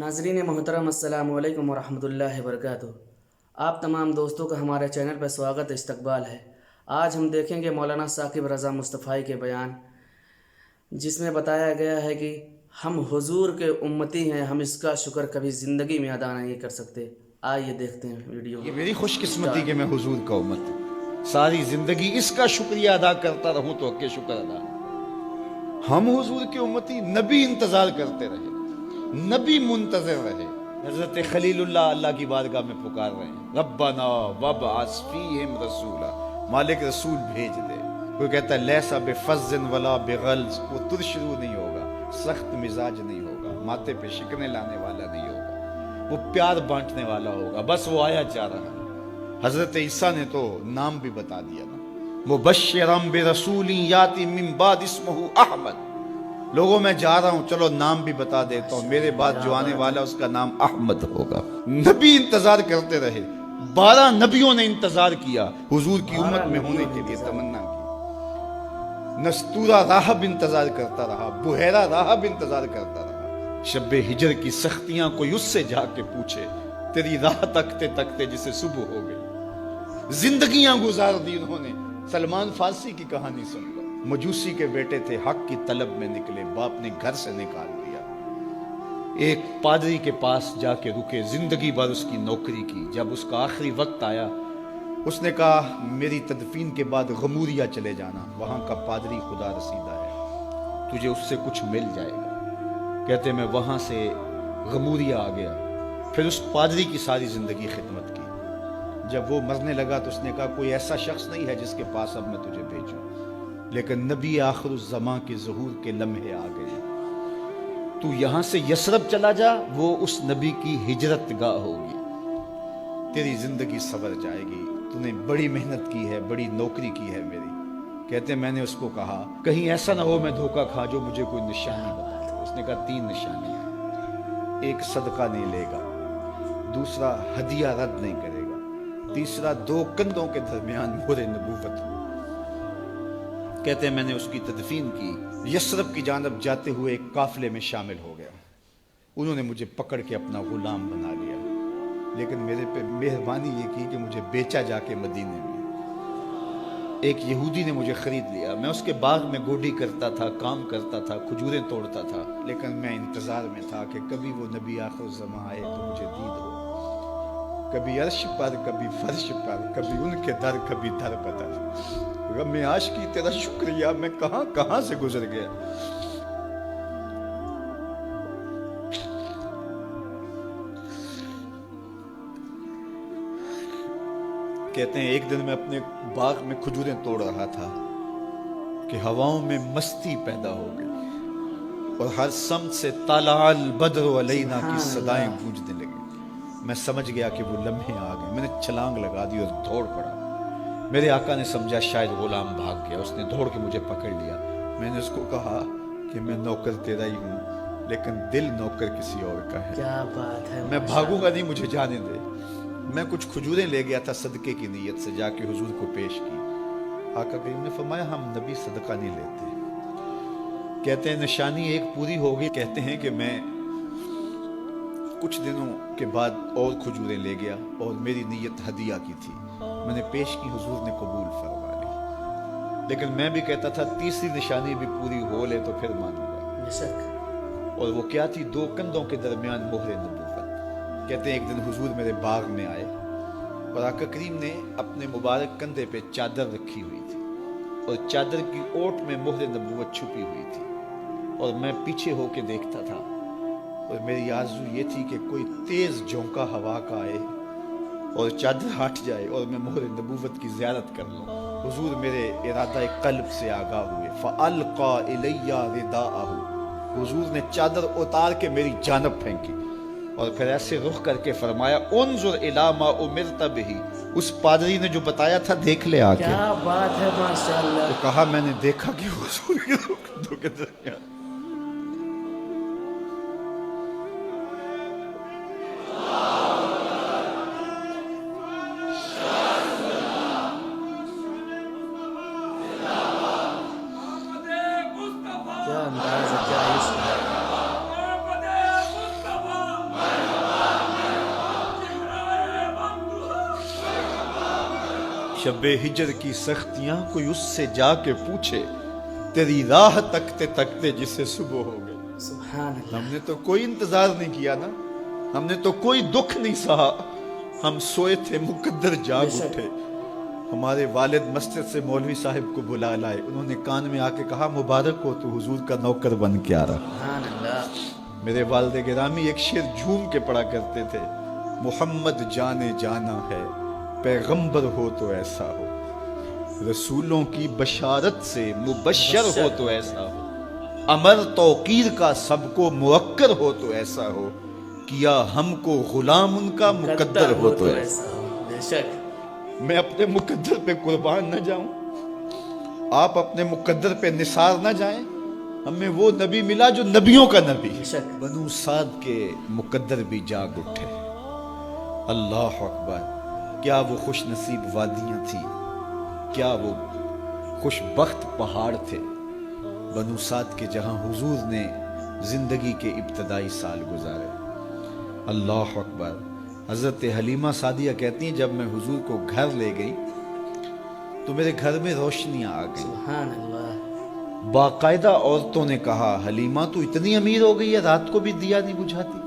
ناظرین محترم السلام علیکم ورحمۃ اللہ وبرکاتہ۔ آپ تمام دوستوں کا ہمارے چینل پر سواگت استقبال ہے۔ آج ہم دیکھیں گے مولانا ثاقب رضا مصطفی کے بیان، جس میں بتایا گیا ہے کہ ہم حضور کے امتی ہیں، ہم اس کا شکر کبھی زندگی میں ادا نہیں کر سکتے۔ آئیے دیکھتے ہیں ویڈیو۔ یہ میری خوش قسمتی کہ میں حضور کا امت ہوں، ساری زندگی اس کا شکریہ ادا کرتا رہوں تو کہ شکر ادا نہیں۔ ہم حضور کے امتی، نبی انتظار کرتے رہے، نبی منتظر رہے۔ حضرت خلیل اللہ کی بارگاہ میں پکار رہے ہیں، ربنا وابعث فیہم رسولا، مالک رسول بھیج دے۔ کوئی کہتا ہے لیسا بفظ ولا بغلظ، وہ ترشرو نہیں ہوگا، سخت مزاج نہیں ہوگا، ماتھے پہ شکنے لانے والا نہیں ہوگا، وہ پیار بانٹنے والا ہوگا۔ بس وہ آیا جا رہا ہے۔ حضرت عیسیٰ نے تو نام بھی بتا دیا نا، مبشرا برسول یاتی من بعد اسمہ احمد۔ لوگوں میں جا رہا ہوں، چلو نام بھی بتا دیتا ہوں، میرے بعد جو آنے والا اس کا نام احمد ہوگا۔ نبی انتظار کرتے رہے، 12 نبیوں نے انتظار کیا، حضور کی امت میں ہونے کے لیے تمنا کی۔ نستورہ راہب انتظار کرتا رہا، بحیرہ راہب انتظار کرتا رہا۔ شب ہجر کی سختیاں کوئی اس سے جا کے پوچھے، تیری راہ تکتے تکتے جسے صبح ہو گئی۔ زندگیاں گزار دی انہوں نے۔ سلمان فارسی کی کہانی سن لو، مجوسی کے بیٹے تھے، حق کی طلب میں نکلے، باپ نے گھر سے نکال دیا۔ ایک پادری کے پاس جا کے رکے، زندگی بھر اس کی نوکری کی۔ جب اس کا آخری وقت آیا، اس نے کہا میری تدفین کے بعد غموریا چلے جانا، وہاں کا پادری خدا رسیدہ ہے، تجھے اس سے کچھ مل جائے گا۔ کہتے میں وہاں سے غموریا آ گیا، پھر اس پادری کی ساری زندگی خدمت کی۔ جب وہ مرنے لگا تو اس نے کہا کوئی ایسا شخص نہیں ہے جس کے پاس اب میں تجھے بھیجوں، لیکن نبی آخر الزماں کے ظہور کے لمحے آ گئے۔ تو یہاں سے یثرب چلا جا، وہ اس نبی کی ہجرت گاہ ہوگی، تیری زندگی سنور جائے گی، تو نے بڑی محنت کی ہے، بڑی نوکری کی ہے میری۔ کہتے میں نے اس کو کہا کہیں ایسا نہ ہو میں دھوکہ کھا جو مجھے کوئی نشانی بتا۔ اس نے کہا 3 نشانیاں، ایک صدقہ نہیں لے گا، دوسرا ہدیہ رد نہیں کرے گا، تیسرا 2 کندھوں کے درمیان مہر نبوت ہو۔ کہتے ہیں میں نے اس کی تدفین کی، یثرب کی جانب جاتے ہوئے ایک قافلے میں شامل ہو گیا۔ انہوں نے مجھے پکڑ کے اپنا غلام بنا لیا، لیکن میرے پہ مہربانی یہ کی کہ مجھے بیچا جا کے مدینے میں۔ ایک یہودی نے مجھے خرید لیا، میں اس کے باغ میں گوڈی کرتا تھا، کام کرتا تھا، کھجوریں توڑتا تھا، لیکن میں انتظار میں تھا کہ کبھی وہ نبی آخر الزماں آئے تو مجھے دید ہو، کبھی عرش پر، کبھی فرش پر، کبھی ان کے در، کبھی در بدر۔ غم عاشقی تیرا شکریہ، میں کہاں کہاں سے گزر گیا۔ کہتے ہیں ایک دن میں اپنے باغ میں کھجوریں توڑ رہا تھا کہ ہواؤں میں مستی پیدا ہو گئی اور ہر سمت سے طلع البدر علینا کی صدائیں گونجنے لگی۔ میں سمجھ گیا کہ وہ لمحے آ گئے، میں نے چھلانگ لگا دی اور دوڑ پڑا۔ میرے آقا نے سمجھا شاید غلام بھاگ گیا، اس نے دوڑ کے مجھے پکڑ لیا۔ میں نے اس کو کہا کہ میں نوکر تیرا ہی ہوں، لیکن دل نوکر کسی اور کا ہے، کیا بات ہے، میں بھاگوں گا نہیں، مجھے جانے دے۔ میں کچھ کھجوریں لے گیا تھا صدقے کی نیت سے، جا کے حضور کو پیش کی۔ آقا کریم نے فرمایا ہم نبی صدقہ نہیں لیتے۔ کہتے ہیں نشانی ایک پوری ہو گئی۔ کہتے ہیں کہ میں کچھ دنوں کے بعد اور کھجوریں لے گیا اور میری نیت ہدیہ کی تھی، میں نے پیش کی، حضور نے قبول فرما لی۔ لیکن میں بھی کہتا تھا تیسری نشانی بھی پوری ہو لے تو پھر مانوں گا۔ بے شک۔ اور وہ کیا تھی؟ 2 کندھوں کے درمیان مہر نبوت۔ کہتے ہیں ایک دن حضور میرے باغ میں آئے اور آقا کریم نے اپنے مبارک کندھے پہ چادر رکھی ہوئی تھی اور چادر کی اوٹ میں مہر نبوت چھپی ہوئی تھی، اور میں پیچھے ہو کے دیکھتا تھا، اور میری آرزو یہ تھی کہ کوئی تیز جھونکا ہوا کا آئے اور چادر ہٹ جائے اور میں مہر نبوت کی زیارت کر لوں۔ حضور میرے ارادہ قلب سے آگاہ ہوئے، فَأَلْقَى إِلَيَّ رِدَاءَهُ، حضور نے چادر اتار کے میری جانب پھینکی اور پھر ایسے رخ کر کے فرمایا انظر الی ما امرت بہ، اس پادری نے جو بتایا تھا دیکھ لے آ کے۔ کیا بات ہے، ماشاءاللہ۔ تو کہا میں نے دیکھا کہ حضور کے 2 کندھوں کے درمیان کیا انداز ہے، کیا عشق ہے۔ شب ہجر کی سختیاں کوئی اس سے جا کے پوچھے، تیری راہ تکتے تکتے جسے صبح ہو گئی۔ سبحان اللہ۔ ہم نے تو کوئی انتظار نہیں کیا نا، ہم نے تو کوئی دکھ نہیں سہا، ہم سوئے تھے مقدر جاگ بے شک۔ اٹھے۔ ہمارے والد مسجد سے مولوی صاحب کو بلا لائے، انہوں نے کان میں آ کے کہا مبارک ہو، تو حضور کا نوکر بن کے آ رہا۔ سبحان اللہ۔ میرے والد گرامی ایک شعر جھوم کے پڑھا کرتے تھے، محمد جانے جانا ہے، پیغمبر ہو تو ایسا ہو، رسولوں کی بشارت سے مبشر ہو تو ایسا ہو، امر توقیر کا سب کو موکر ہو تو ایسا ہو، کیا ہم کو غلام ان کا مقدر ہو تو ایسا ہو۔ بے شک۔ میں اپنے مقدر پہ قربان نہ جاؤں، آپ اپنے مقدر پہ نثار نہ جائیں، ہمیں وہ نبی ملا جو نبیوں کا نبی۔ بے شک۔ بنو سعد کے مقدر بھی جاگ اٹھے۔ اللہ اکبر، کیا وہ خوش نصیب وادیاں تھیں، کیا وہ خوش بخت پہاڑ تھے بنو سعد کے، جہاں حضور نے زندگی کے ابتدائی سال گزارے۔ اللہ اکبر۔ حضرت حلیمہ سعدیہ کہتی ہیں جب میں حضور کو گھر لے گئی تو میرے گھر میں روشنیاں آ گئی۔ سبحان اللہ۔ باقاعدہ عورتوں نے کہا حلیمہ تو اتنی امیر ہو گئی ہے رات کو بھی دیا نہیں بجھاتی۔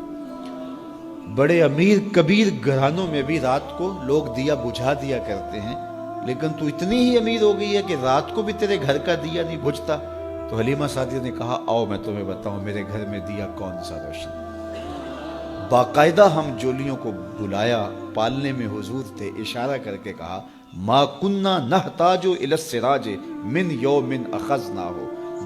بڑے امیر کبیر گھرانوں میں بھی رات کو لوگ دیا بجھا دیا کرتے ہیں، لیکن تو اتنی ہی امیر ہو گئی ہے کہ رات کو بھی تیرے گھر کا دیا نہیں بجھتا۔ تو حلیمہ سعدیہ نے کہا آؤ میں تمہیں بتاؤں میرے گھر میں دیا کون سا روشن۔ باقاعدہ ہم جولیوں کو بلایا، پالنے میں حضور تھے، اشارہ کر کے کہا ما کننا نحتاج الی السراج من یوم اخذناہ،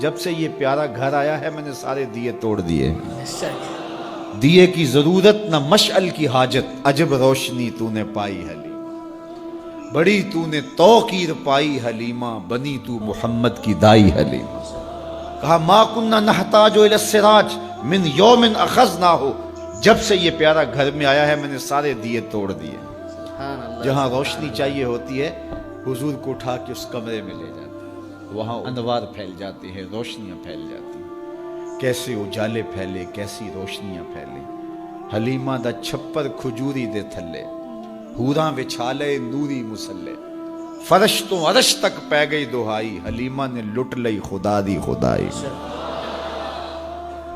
جب سے یہ پیارا گھر آیا ہے میں نے سارے دیے توڑ دیے، بے شک۔ دیے کی ضرورت نہ مشعل کی حاجت، عجب روشنی تو نے پائی حلیمہ، بڑی تو نے توقیر پائی حلیمہ، بنی تو محمد کی دائی حلیمہ۔ کہا ما کننا نحتاج الی السراج من یوم اخذناہ، جب سے یہ پیارا گھر میں آیا ہے میں نے سارے دیے توڑ دیے۔ سبحان اللہ۔ جہاں روشنی چاہیے ہوتی ہے حضور کو اٹھا کے اس کمرے میں لے جاتے ہیں، وہاں انوار پھیل جاتے ہیں، روشنیاں پھیل جاتی ہیں، کیسے اجالے پھیلے، کیسی روشنیاں پھیلیں۔ حلیمہ دا چھپر کھجوری دے تھلے، حوراں وچھالے نوری مسلے، فرش تو عرش تک پہ گئی دہائی، حلیمہ نے لٹ لئی خدا دی خدائی۔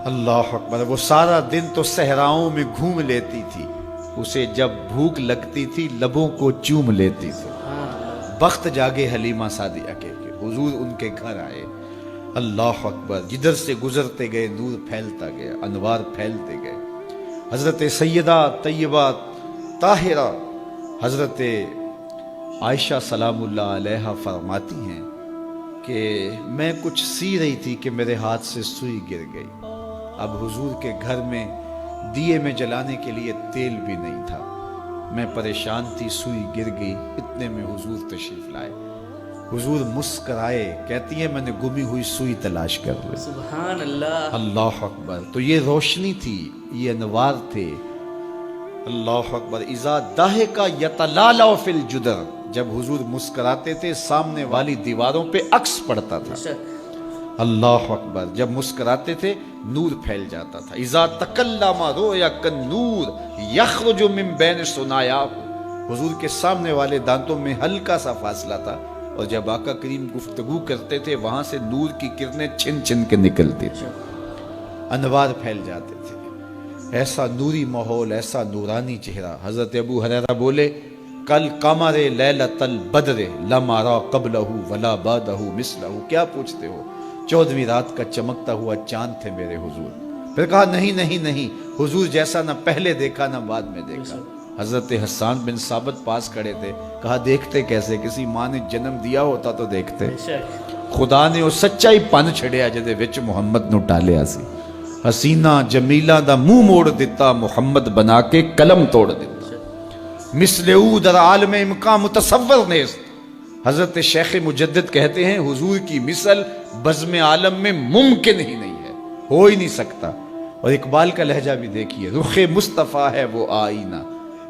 اللہ اکبر۔ وہ سارا دن تو صحراؤں میں گھوم لیتی تھی، اسے جب بھوک لگتی تھی لبوں کو چوم لیتی تھی۔ بخت جاگے حلیمہ سعدیہ کے کہ حضور ان کے گھر آئے۔ اللہ اکبر۔ جدھر سے گزرتے گئے نور پھیلتا گیا، انوار پھیلتے گئے۔ حضرت سیدہ طیبہ طاہرہ حضرت عائشہ سلام اللہ علیہا فرماتی ہیں کہ میں کچھ سی رہی تھی کہ میرے ہاتھ سے سوئی گر گئی۔ اب حضور کے گھر میں دیے میں جلانے کے لیے تیل بھی نہیں تھا، میں پریشان تھی، سوئی گر گئی، اتنے میں حضور تشریف لائے۔ حضور مسکرائے، کہتی ہے میں نے گمی ہوئی سوئی تلاش کر لی۔ سبحان اللہ۔ اللہ اکبر۔ تو یہ روشنی تھی، یہ انوار تھے۔ اللہ اکبر۔ اذا ضحک یتلالع فی الجدر، جب حضور مسکراتے تھے سامنے والی دیواروں پہ عکس پڑتا تھا۔ اللہ اکبر۔ جب مسکراتے تھے نور پھیل جاتا تھا۔ اذا تکلم رؤیا کالنور یخرج من بین ثنایاہ، حضور کے سامنے والے دانتوں میں ہلکا سا فاصلہ تھا، اور جب آقا کریم گفتگو کرتے تھے وہاں سے نور کی کرنیں چھن چھن کے نکلتی تھی، انوار پھیل جاتے تھے۔ ایسا نوری ماحول، ایسا نورانی چہرہ۔ حضرت ابو ہریرہ بولے کل قمر لیلۃ البدر لم ارى قبلہ ولا بعدہ مثلہ، کیا پوچھتے ہو، 14ویں رات کا چمکتا ہوا چاند تھے میرے حضور۔ پھر کہا نہیں نہیں نہیں، حضور جیسا نہ پہلے دیکھا نہ بعد میں دیکھا۔ حضرت حسان بن ثابت پاس کھڑے تھے، کہا دیکھتے کیسے، کسی ماں نے جنم دیا ہوتا تو دیکھتے۔ خدا نے وہ سچائی پن چھڑیا جدے وچ محمد نو ٹالیا سی، حسینہ جمیلہ دا منہ موڑ دیتا، محمد بنا کے قلم توڑ دیتا۔ مثل او در عالم امکان متصور نیست، حضرت شیخ مجدد کہتے ہیں حضور کی مثل بزم عالم میں ممکن ہی نہیں ہے، ہو ہی نہیں سکتا۔ اور اقبال کا لہجہ بھی دیکھیے، رخ مصطفیٰ ہے وہ آئینہ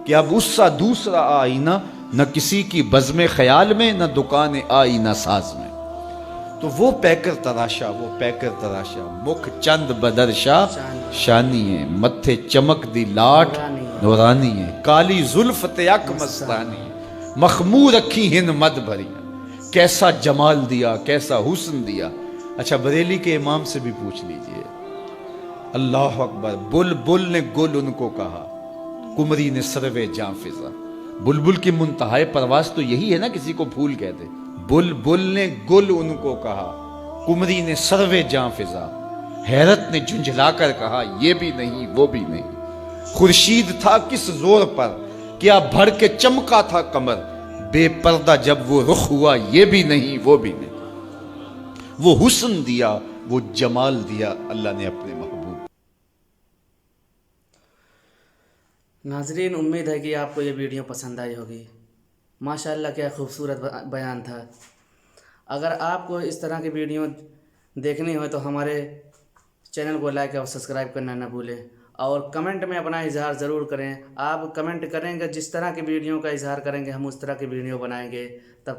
کہ اب اس سا دوسرا آئینہ نہ کسی کی بزم خیال میں نہ دکان آئینہ ساز میں۔ تو وہ پیکر تراشا، وہ پیکر تراشا، مکھ چند بدرشا شانی ہے، متھے چمک دی لاٹ نورانی ہے، کالی زلف تیک مستانی ہے، مخمور رکھی ہن مد بھریاں، کیسا جمال دیا، کیسا حسن دیا۔ اچھا بریلی کے امام سے بھی پوچھ لیجئے، اللہ اکبر، بلبل نے گل ان کو کہا، کمری نے سروے جاں فضا۔ بلبل کی منتہائے پرواز تو یہی ہے نا، کسی کو پھول کہتے۔ بلبل نے گل ان کو کہا، کمری نے سروے جاں فضا۔ حیرت نے جھنجھلا کر کہا، یہ بھی نہیں وہ بھی نہیں۔ خورشید تھا کس زور پر، کیا بھر کے چمکا تھا قمر۔ بے پردہ جب وہ رخ ہوا، یہ بھی نہیں وہ بھی نہیں۔ وہ حسن دیا، وہ جمال دیا اللہ نے اپنے محبوب۔ ناظرین، امید ہے کہ آپ کو یہ ویڈیو پسند آئی ہوگی۔ ماشاءاللہ کیا خوبصورت بیان تھا۔ اگر آپ کو اس طرح کی ویڈیو دیکھنی ہو تو ہمارے چینل کو لائک اور سبسکرائب کرنا نہ بھولیں، اور کمنٹ میں اپنا اظہار ضرور کریں۔ آپ کمنٹ کریں گے، جس طرح کی ویڈیو کا اظہار کریں گے ہم اس طرح کی ویڈیو بنائیں گے۔ تب